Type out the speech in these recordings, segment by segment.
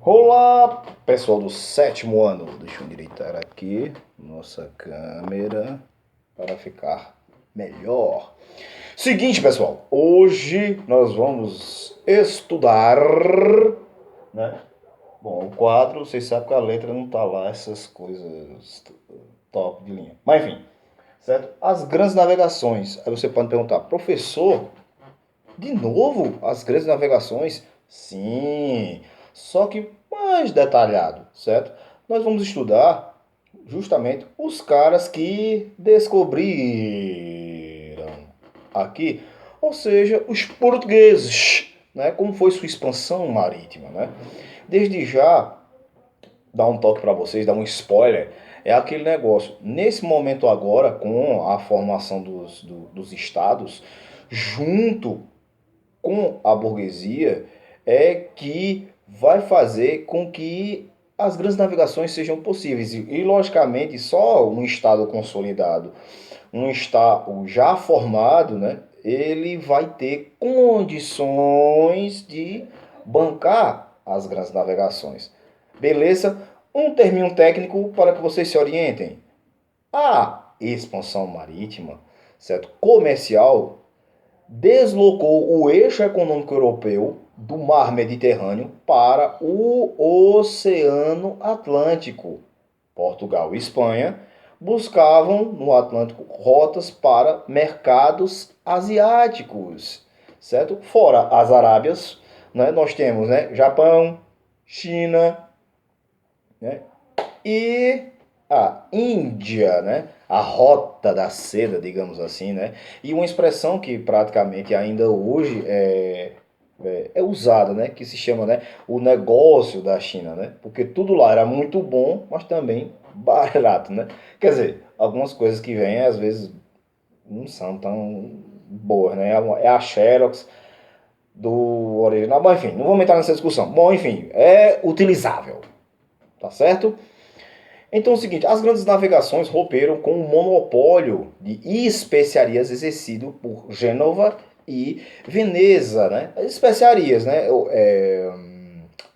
Olá, pessoal do sétimo ano. Deixa eu endireitar aqui nossa câmera para ficar melhor. Seguinte, pessoal, hoje nós vamos estudar, né? Bom, o quadro, vocês sabem que a letra não tá lá, essas coisas top de linha. Mas enfim, certo? As grandes navegações. Aí você pode perguntar, professor, de novo as grandes navegações? Sim, só que mais detalhado, certo? Nós vamos estudar justamente os caras que descobriram aqui, ou seja, os portugueses, né? Como foi sua expansão marítima, né? Desde já, dar um toque para vocês, dar um spoiler, é aquele negócio. Nesse momento agora, com a formação dos estados, junto com a burguesia é que vai fazer com que as grandes navegações sejam possíveis. E logicamente, só um Estado consolidado, um Estado já formado, né, ele vai ter condições de bancar as grandes navegações. Beleza? Um termino técnico para que vocês se orientem. A expansão marítima, certo? Comercial, deslocou o eixo econômico europeu do mar Mediterrâneo para o Oceano Atlântico. Portugal e Espanha buscavam no Atlântico rotas para mercados asiáticos, certo? Fora as Arábias, né, nós temos, né, Japão, China, né, e a Índia, né? A rota da seda, digamos assim, né? E uma expressão que praticamente ainda hoje é usada, né? Que se chama, né? O negócio da China, né? Porque tudo lá era muito bom, mas também barato, né? Quer dizer, algumas coisas que vêm às vezes não são tão boas, né? É a Xerox do original, mas enfim, não vou entrar nessa discussão. Bom, enfim, é utilizável, tá certo? Então é o seguinte, as grandes navegações romperam com o monopólio de especiarias exercido por Gênova e Veneza, né? As especiarias, né?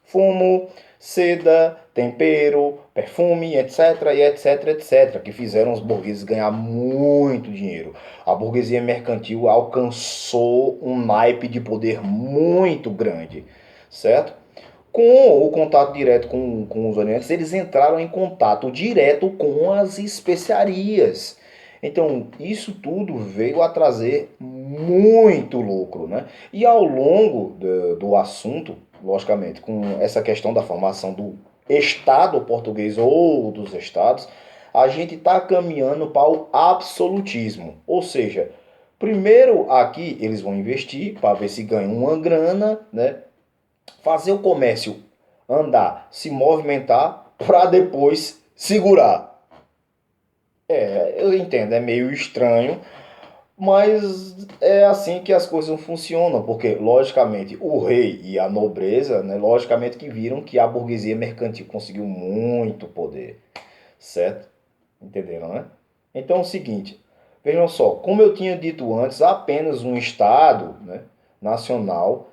Fumo, seda, tempero, perfume, etc, e etc, etc, que fizeram os burgueses ganhar muito dinheiro. A burguesia mercantil alcançou um naipe de poder muito grande, certo? Com o contato direto com os orientes, eles entraram em contato direto com as especiarias. Então, isso tudo veio a trazer muito lucro, né? E ao longo do assunto, logicamente, com essa questão da formação do Estado português ou dos Estados, a gente está caminhando para o absolutismo. Ou seja, primeiro aqui eles vão investir para ver se ganham uma grana, né? Fazer o comércio andar, se movimentar para depois segurar. Eu entendo, é meio estranho, mas é assim que as coisas funcionam, porque logicamente o rei e a nobreza, né, logicamente que viram que a burguesia mercantil conseguiu muito poder, certo? Entenderam, né? Então é o seguinte, vejam só, como eu tinha dito antes, apenas um estado, né, nacional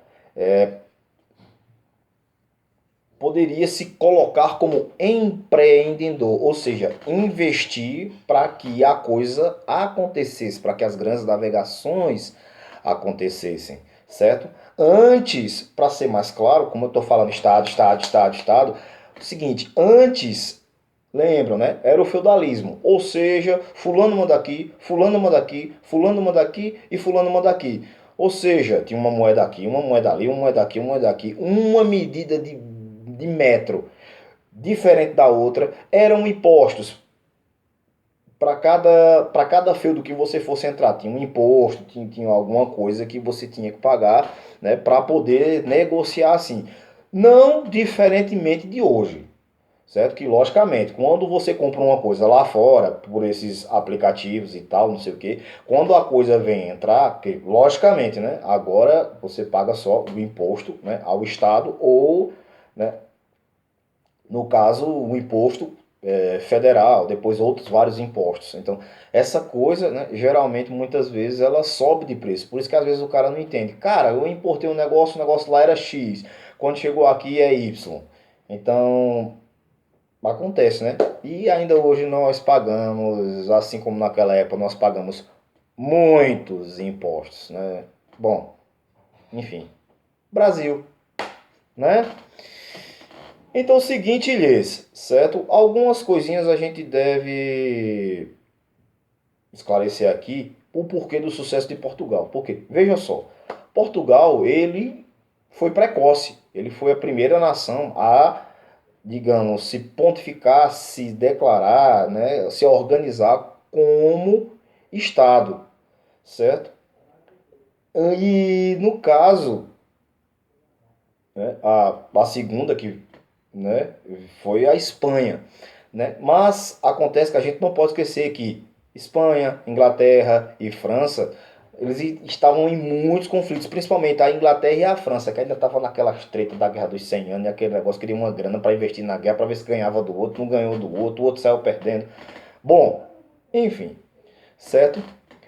poderia se colocar como empreendedor, ou seja, investir para que a coisa acontecesse, para que as grandes navegações acontecessem, certo? Antes, para ser mais claro, como eu estou falando Estado, é o seguinte, antes, lembram, né? Era o feudalismo, ou seja, fulano manda aqui, fulano manda aqui, fulano manda aqui e fulano manda aqui. Ou seja, tinha uma moeda aqui, uma moeda ali, uma moeda aqui, uma moeda aqui, uma medida de metro diferente da outra, eram impostos. Para cada feudo que você fosse entrar, tinha um imposto, tinha alguma coisa que você tinha que pagar, né, para poder negociar assim. Não diferentemente de hoje, certo? Que logicamente, quando você compra uma coisa lá fora, por esses aplicativos e tal, não sei o que, quando a coisa vem entrar, que logicamente, né, agora você paga só o imposto, né, ao Estado ou, né, no caso, o imposto federal, depois outros vários impostos. Então, essa coisa, né, geralmente, muitas vezes, ela sobe de preço. Por isso que às vezes o cara não entende. Cara, eu importei um negócio, o negócio lá era X. Quando chegou aqui é Y. Então, acontece, né? E ainda hoje nós pagamos, assim como naquela época nós pagamos muitos impostos, né? Bom, enfim, Brasil, né? Então é o seguinte, Ilhês, certo? Algumas coisinhas a gente deve esclarecer aqui o porquê do sucesso de Portugal. Por quê? Veja só, Portugal, ele foi precoce, ele foi a primeira nação a, digamos, se pontificar, se declarar, né, se organizar como Estado, certo? E no caso, né, a segunda que, né, foi a Espanha, né? Mas acontece que a gente não pode esquecer que Espanha, Inglaterra e França, eles estavam em muitos conflitos, principalmente a Inglaterra e a França, que ainda estavam naquelas tretas da Guerra dos 100 anos, e aquele negócio queria uma grana para investir na guerra, para ver se ganhava do outro, não ganhou do outro, o outro saiu perdendo. Bom, enfim, certo?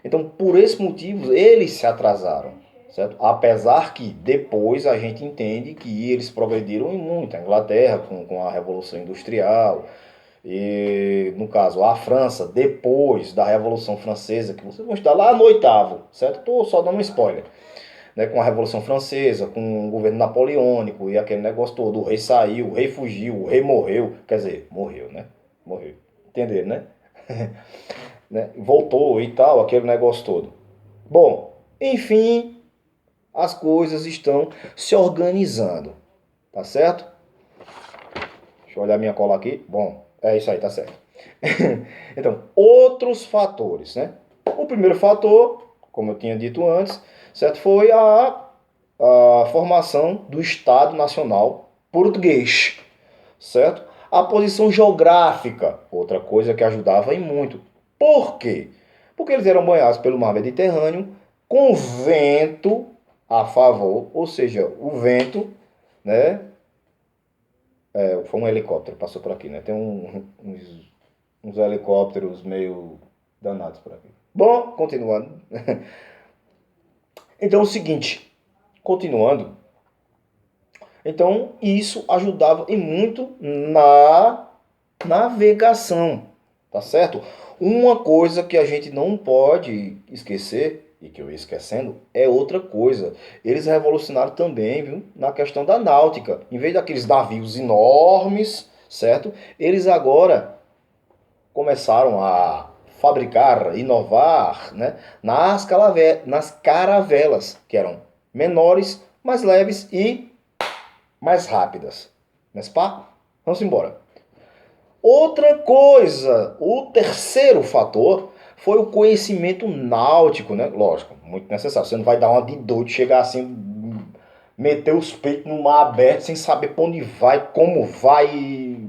Então, por esse motivo, eles se atrasaram, certo? Apesar que depois a gente entende que eles progrediram em muito. A Inglaterra com a Revolução Industrial, e no caso a França, depois da Revolução Francesa, que vocês vão estudar lá no oitavo, certo? Estou só dando um spoiler. Né, com a Revolução Francesa, com o governo napoleônico e aquele negócio todo. O rei saiu, o rei fugiu, o rei morreu. Quer dizer, morreu, né? Morreu. Entenderam, né? Né? Voltou e tal, aquele negócio todo. Bom, enfim, as coisas estão se organizando, tá certo? Deixa eu olhar minha cola aqui. Bom, é isso aí, tá certo. Então, outros fatores, né? O primeiro fator, como eu tinha dito antes, certo, foi a formação do Estado Nacional Português, certo? A posição geográfica, outra coisa que ajudava em muito. Por quê? Porque eles eram banhados pelo mar Mediterrâneo, com vento a favor, ou seja, o vento, né? Foi um helicóptero, passou por aqui, né? Tem uns helicópteros meio danados por aqui. Bom, continuando. Então é o seguinte, continuando. Então isso ajudava e muito na navegação, tá certo? Uma coisa que a gente não pode esquecer, e que eu ia esquecendo, é outra coisa. Eles revolucionaram também, viu, na questão da náutica. Em vez daqueles navios enormes, certo? Eles agora começaram a fabricar, inovar, né, nas caravelas, que eram menores, mais leves e mais rápidas. N'est-ce pas? Vamos embora. Outra coisa, o terceiro fator foi o conhecimento náutico, né? Lógico, muito necessário. Você não vai dar uma de doido, chegar assim, meter os peitos no mar aberto sem saber para onde vai, como vai,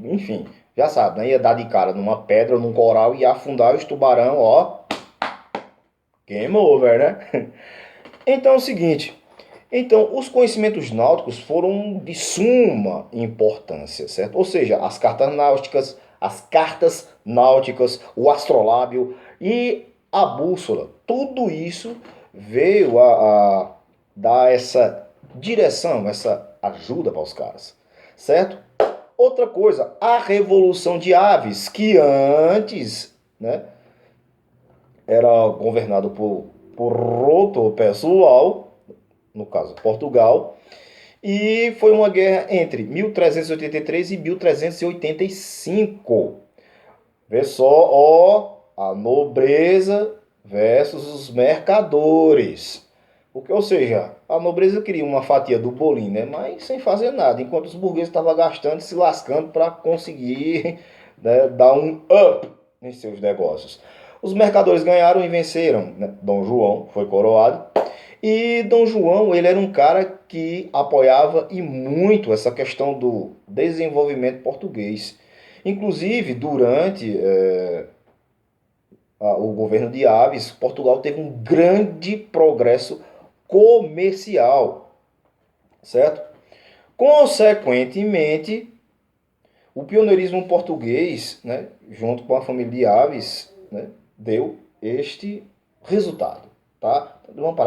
enfim, já sabe, né? Ia dar de cara numa pedra, num coral e afundar os tubarão, ó, game over, né? Então é o seguinte, então os conhecimentos náuticos foram de suma importância, certo? Ou seja, as cartas náuticas, o astrolábio e a bússola, tudo isso veio a dar essa direção, essa ajuda para os caras, certo? Outra coisa, a revolução de aves, que antes, né, era governado por outro pessoal, no caso Portugal, e foi uma guerra entre 1383 e 1385. Vê só, ó, a nobreza versus os mercadores. Porque, ou seja, a nobreza queria uma fatia do bolinho, né? Mas sem fazer nada, enquanto os burgueses estavam gastando, se lascando para conseguir, né, dar um up em seus negócios. Os mercadores ganharam e venceram, né? Dom João foi coroado. E Dom João, ele era um cara que apoiava e muito essa questão do desenvolvimento português. Inclusive, durante o governo de Aves, Portugal teve um grande progresso comercial, certo? Consequentemente, o pioneirismo português, né, junto com a família de Aves, né, deu este resultado, tá? Então, vamos parar